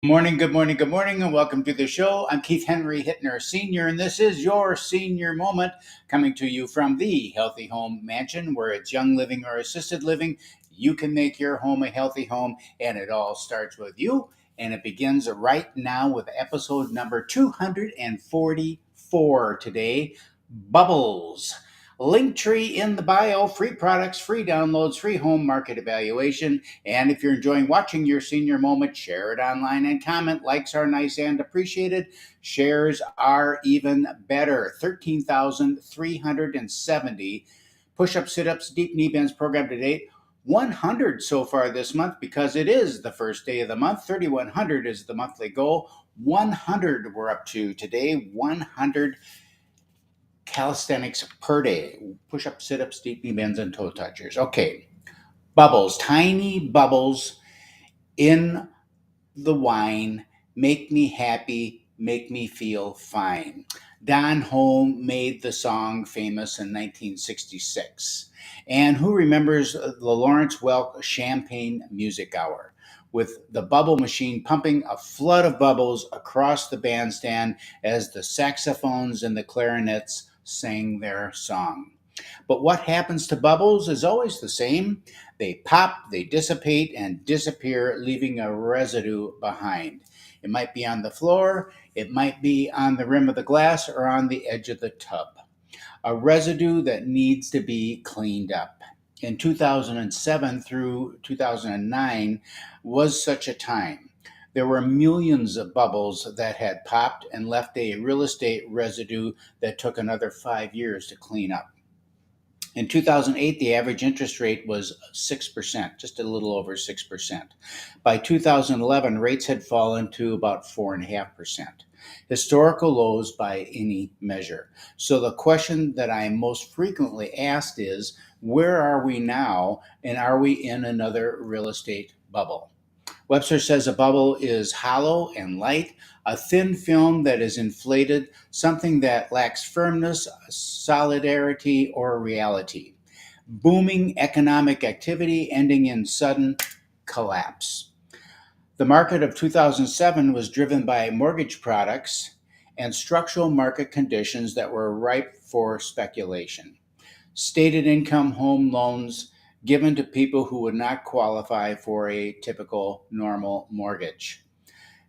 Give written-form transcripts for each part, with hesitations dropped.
Morning, good morning, good morning, and welcome to the show. I'm Keith Henry Hittner Senior, and this is your senior moment coming to you from the Healthy Home Mansion, where it's young living or assisted living. You can make your home a healthy home, and it all starts with you. And it begins right now with episode number 244 today, Bubbles. Linktree in the bio, free products, free downloads, free home market evaluation. And if you're enjoying watching your senior moment, share it online and comment. Likes are nice and appreciated. Shares are even better. 13,370 push-ups, sit-ups, deep knee bends program to date. 100 so far this month because it is the first day of the month. 3,100 is the monthly goal. 100 we're up to today. 100 calisthenics per day. Push-ups, sit-ups, deep knee bends, and toe touchers. Okay. Bubbles, tiny bubbles in the wine, make me happy, make me feel fine. Don Holm made the song famous in 1966. And who remembers the Lawrence Welk Champagne Music Hour? With the bubble machine pumping a flood of bubbles across the bandstand as the saxophones and the clarinets sang their song. But what happens to bubbles is always the same. They pop, they dissipate, and disappear, leaving a residue behind. It might be on the floor, it might be on the rim of the glass, or on the edge of the tub. A residue that needs to be cleaned up. In 2007 through 2009 was such a time. There were millions of bubbles that had popped and left a real estate residue that took another 5 years to clean up. In 2008, the average interest rate was 6%, just a little over 6%. By 2011, rates had fallen to about 4.5%, historical lows by any measure. So the question that I am most frequently asked is, where are we now, and are we in another real estate bubble? Webster says a bubble is hollow and light, a thin film that is inflated, something that lacks firmness, solidarity, or reality. Booming economic activity ending in sudden collapse. The market of 2007 was driven by mortgage products and structural market conditions that were ripe for speculation. Stated income home loans given to people who would not qualify for a typical normal mortgage.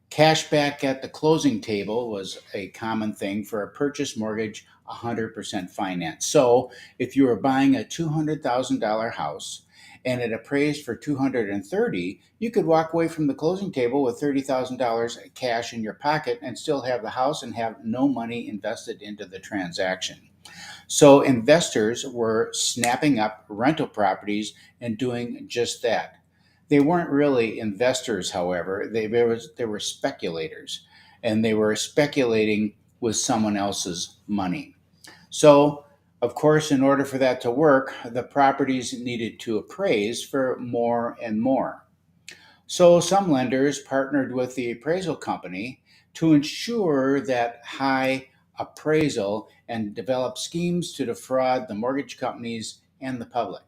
Cash back at the closing table was a common thing for a purchase mortgage, 100% finance. So if you were buying a $200,000 house and it appraised for 230, you could walk away from the closing table with $30,000 cash in your pocket and still have the house and have no money invested into the transaction. So investors were snapping up rental properties and doing just that. They weren't really investors, however. They were speculators, and they were speculating with someone else's money. So, of course, in order for that to work, the properties needed to appraise for more and more. So some lenders partnered with the appraisal company to ensure that high appraisal and develop schemes to defraud the mortgage companies and the public.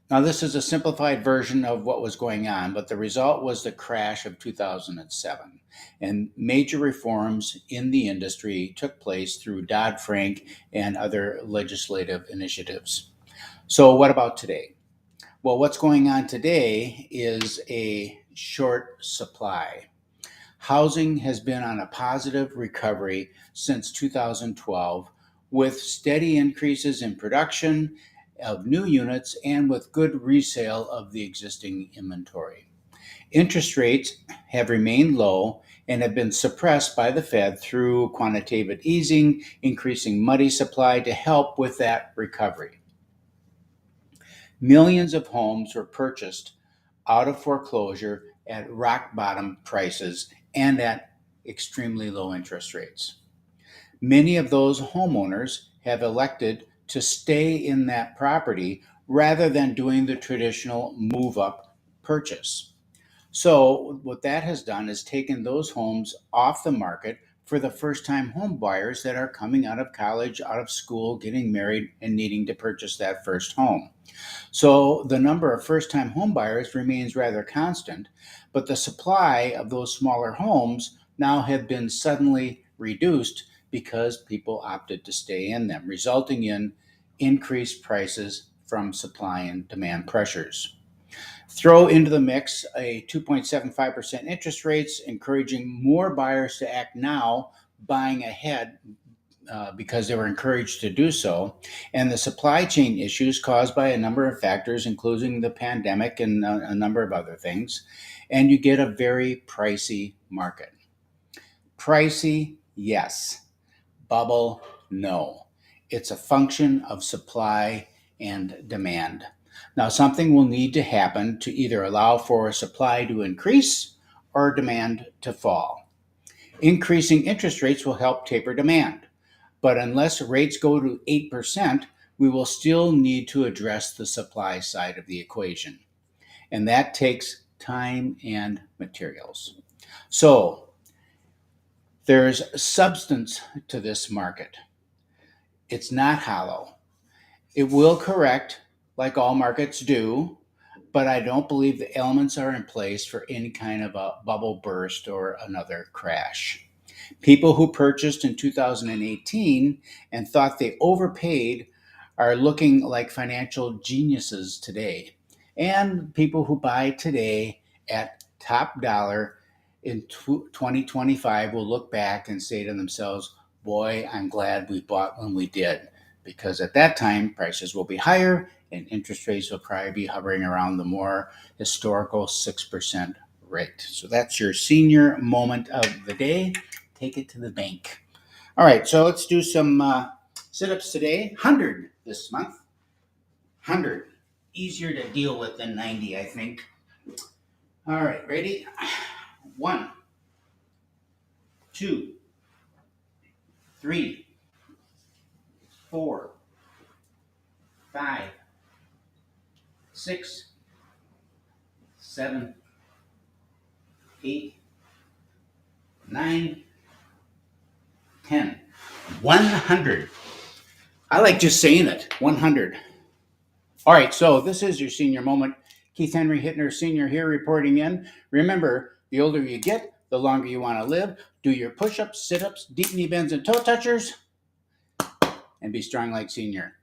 Now, this is a simplified version of what was going on, but the result was the crash of 2007. And major reforms in the industry took place through Dodd-Frank and other legislative initiatives. So, what about today? Well, what's going on today is a short supply. Housing has been on a positive recovery since 2012, with steady increases in production of new units and with good resale of the existing inventory. Interest rates have remained low and have been suppressed by the Fed through quantitative easing, increasing money supply to help with that recovery. Millions of homes were purchased out of foreclosure at rock bottom prices and at extremely low interest rates. Many of those homeowners have elected to stay in that property rather than doing the traditional move up purchase. So, what that has done is taken those homes off the market for the first-time home buyers that are coming out of college, out of school, getting married, and needing to purchase that first home. So the number of first-time home buyers remains rather constant, but the supply of those smaller homes now have been suddenly reduced because people opted to stay in them, resulting in increased prices from supply and demand pressures. Throw into the mix a 2.75% interest rates, encouraging more buyers to act now, buying ahead because they were encouraged to do so, and the supply chain issues caused by a number of factors, including the pandemic and a number of other things, and you get a very pricey market. Pricey, yes. Bubble, no. It's a function of supply and demand. Now, something will need to happen to either allow for supply to increase or demand to fall. Increasing interest rates will help taper demand, but unless rates go to 8%, we will still need to address the supply side of the equation, and that takes time and materials. So, there's substance to this market. It's not hollow. It will correct like all markets do, but I don't believe the elements are in place for any kind of a bubble burst or another crash. People who purchased in 2018 and thought they overpaid are looking like financial geniuses today. And people who buy today at top dollar in 2025 will look back and say to themselves, boy, I'm glad we bought when we did, because at that time prices will be higher and interest rates will probably be hovering around the more historical 6% rate. So that's your senior moment of the day. Take it to the bank. All right, so let's do some sit-ups today. 100 this month. 100. Easier to deal with than 90, I think. All right, ready? 1, 2, 3, 4, 5, 6, 7, 8, 9, 10. 100. I like just saying it. 100. All right, so this is your senior moment. Keith Henry Hittner Senior here reporting in. Remember, the older you get, the longer you want to live. Do your push-ups, sit-ups, deep knee bends, and toe touchers, and be strong like Senior.